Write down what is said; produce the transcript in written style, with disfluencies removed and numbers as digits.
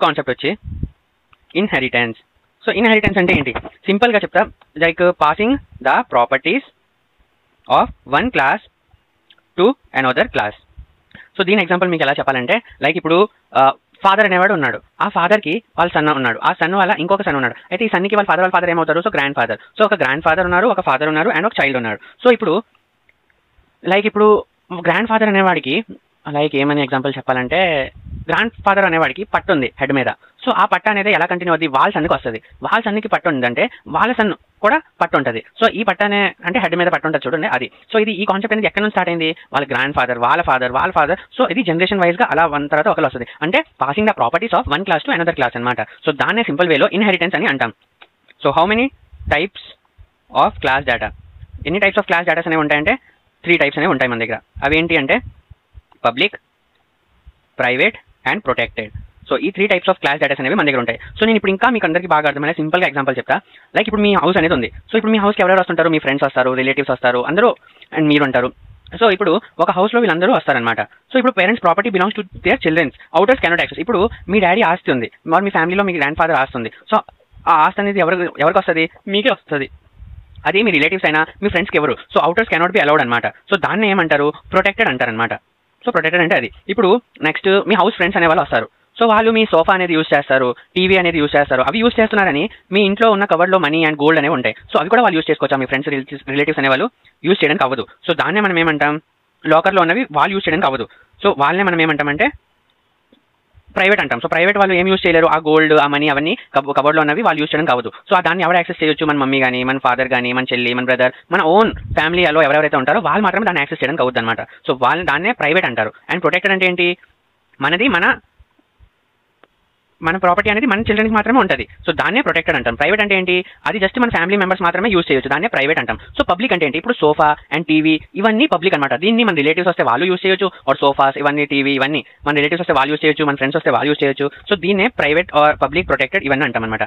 Next concept వచ్చి inheritance. So inheritance అంటే ఏంటి? సింపుల్గా చెప్తా, like passing the properties of one class to another class. So దీని ఎగ్జాంపుల్ మీకు ఎలా చెప్పాలంటే, లైక్ ఇప్పుడు ఫాదర్ అనేవాడు ఉన్నాడు, ఆ ఫాదర్కి వాళ్ళ సన్ ఉన్నాడు, ఆ సన్ వల్ల ఇంకొక సన్ ఉన్నాడు. అయితే ఈ సన్కి వాళ్ళ ఫాదర్ ఏమవుతారు? So grand father. సో ఒక గ్రాండ్ ఫాదర్ ఉన్నారు, ఒక ఫాదర్ ఉన్నారు అండ్ ఒక చైల్డ్ ఉన్నాడు. సో ఇప్పుడు లైక్ ఇప్పుడు గ్రాండ్ ఫాదర్ అనేవాడికి లైక్ ఏమని ఎగ్జాంపుల్ చెప్పాలంటే, గ్రాండ్ ఫాదర్ అనేవాడికి పట్టు ఉంది హెడ్ మీద. సో ఆ పట్టు అనేది ఎలా కంటిన్యూ అవుతుంది? వాళ్ళ సన్కి వస్తుంది. వాళ్ళ సన్కి పట్టు ఉందంటే వాళ్ళ సన్ కూడా పట్టు ఉంటుంది. సో ఈ పట్టు అనే అంటే హెడ్ మీద పట్టు ఉంటుంది చూడండి, అది. సో ఇది ఈ కాన్సెప్ట్ అనేది ఎక్కడ నుంచి స్టార్ట్ అయింది? వాళ్ళ గ్రాండ్ ఫాదర్, వాళ్ళ ఫాదర్, వాళ్ళ ఫాదర్. సో ఇది జనరేషన్ వైజ్గా అలా వన్ తర్వాత ఒకరు వస్తుంది. అంటే passing the properties of one class to another class అనమాట. సో దాన్నే సింపుల్ వేలో ఇన్హెరిటెన్స్ అని అంటాం. So how many types of class data? ఎన్ని టైప్స్ ఆఫ్ క్లాస్ డేటాస్ అనేవి ఉంటాయంటే 3 టైప్స్ అనేవి ఉంటాయి మన దగ్గర. అవి ఏంటి అంటే public, private and protected. So ఈ 3 టైప్స్ ఆఫ్ క్లాస్ డేటాస్ అనేవి మన దగ్గర ఉంటాయి. సో నేను ఇప్పుడు ఇంకా మీకు అందరికీ బాగా అర్థమైన సింపుల్గా ఎగ్జాంపుల్ చెప్తా. లైక్ ఇప్పుడు మీ హౌస్ అనేది ఉంది. సో ఇప్పుడు మీ హౌస్కి ఎవరెవరు వస్తుంటారు? మీ ఫ్రెండ్స్ వస్తారు, రిలేటివ్స్ వస్తారు, అందరూ అండ్ మీరు ఉంటారు. సో ఇప్పుడు ఒక హౌస్లో వీళ్ళందరూ వస్తారనమాట. సో ఇప్పుడు parents property belongs to their childrens, outers cannot access. ఇప్పుడు మీ డాడీ ఆస్తి ఉంది, మరి మీ ఫ్యామిలీలో మీ గ్రాండ్ ఫాదర్ ఆస్తి ఉంది. సో ఆ ఆస్తి అనేది ఎవరికి వస్తుంది? మీకే వస్తుంది. అది మీ రిలేటివ్స్ అయినా మీ ఫ్రెండ్స్కి ఎవరు? సో అవుటర్స్ కెనాట్ బి అలౌడ్ అనమాట. సో దాన్ని ఏమంటారు? ప్రొటెక్టెడ్ అంటారనమాట. సో ప్రొటెక్టెడ్ అంటే అది. ఇప్పుడు నెక్స్ట్ మీ హౌస్ ఫ్రెండ్స్ అనే వాళ్ళు వస్తారు. సో వాళ్ళు మీ సోఫా అనేది యూస్ చేస్తారు, టీవీ అనేది యూస్ చేస్తారు. అవి యూస్ చేస్తున్నారని మీ ఇంట్లో ఉన్న కవర్లో మనీ అండ్ గోల్డ్ అనేవి ఉంటాయి. సో అవి కూడా వాళ్ళు యూస్ చేసుకోవచ్చు. మీ ఫ్రెండ్స్ రిలేటివ్స్ అనే వాళ్ళు యూస్ చేయడానికి అవ్వదు. సో దాన్నే మనం ఏమంటాం? లాకర్లో ఉన్నవి వాళ్ళు యూస్ చేయడానికి అవ్వదు. సో వాళ్ళనే మనం ఏమంటామంటే ప్రైవేట్ అంటాం. సో ప్రైవేట్ వాళ్ళు ఏం యూస్ చేయలేరు, ఆ గోల్డ్, ఆ మనీ అవన్నీ కబోర్డ్లో ఉన్నవి వాళ్ళు యూస్ చేయడం కావద్దు. సో దాన్ని ఎవరు యాక్సెస్ చేయొచ్చు? మన మమ్మీ కానీ, మన ఫాదర్ కానీ, మన చెల్లి, మన బ్రదర్, మన ఓన్ ఫ్యామిలీలో ఎవరెవరైతే ఉంటారో వాళ్ళు మాత్రమే దాన్ని యాక్సెస్ చేయడం కావద్దు అనమాట. సో వాళ్ళని దాన్నే ప్రైవేట్ అంటారు. అండ్ ప్రొటెక్టెడ్ అంటే ఏంటి? మనది మన ప్రాపర్టీ అనేది మన చిల్డ్రన్కి మాత్రమే ఉంటుంది. సో దాన్నే ప్రొటెక్టెడ్ అంటాం. ప్రైవేట్ అంటే ఏంటి? అది జస్ట్ మన ఫ్యామిలీ మెంబర్స్ మాత్రమే యూస్ చేయొచ్చు, దాన్నే ప్రైవేట్ అంటాం. సో పబ్లిక్ అంటే ఏంటి? ఇప్పుడు సోఫా అండ్ టీవీ ఇవన్నీ పబ్లిక్ అనమాట. దీన్ని మన రిలేటివ్స్ వస్తే వాళ్ళు యూస్ చేయొచ్చు. ఆర్ సోఫాస్ ఇవన్నీ, టీవీ ఇవన్నీ మన రిలేటివ్స్ వస్తే వాళ్ళు యూస్ చేయొచ్చు, మన ఫ్రెండ్స్ వస్తే వాళ్ళు యూస్ చేయొచ్చు. సో దీన్నే ప్రైవేట్ ఆర్ పబ్లిక్, ప్రొటెక్టెడ్ ఇవన్నీ అంటాం అనమాట.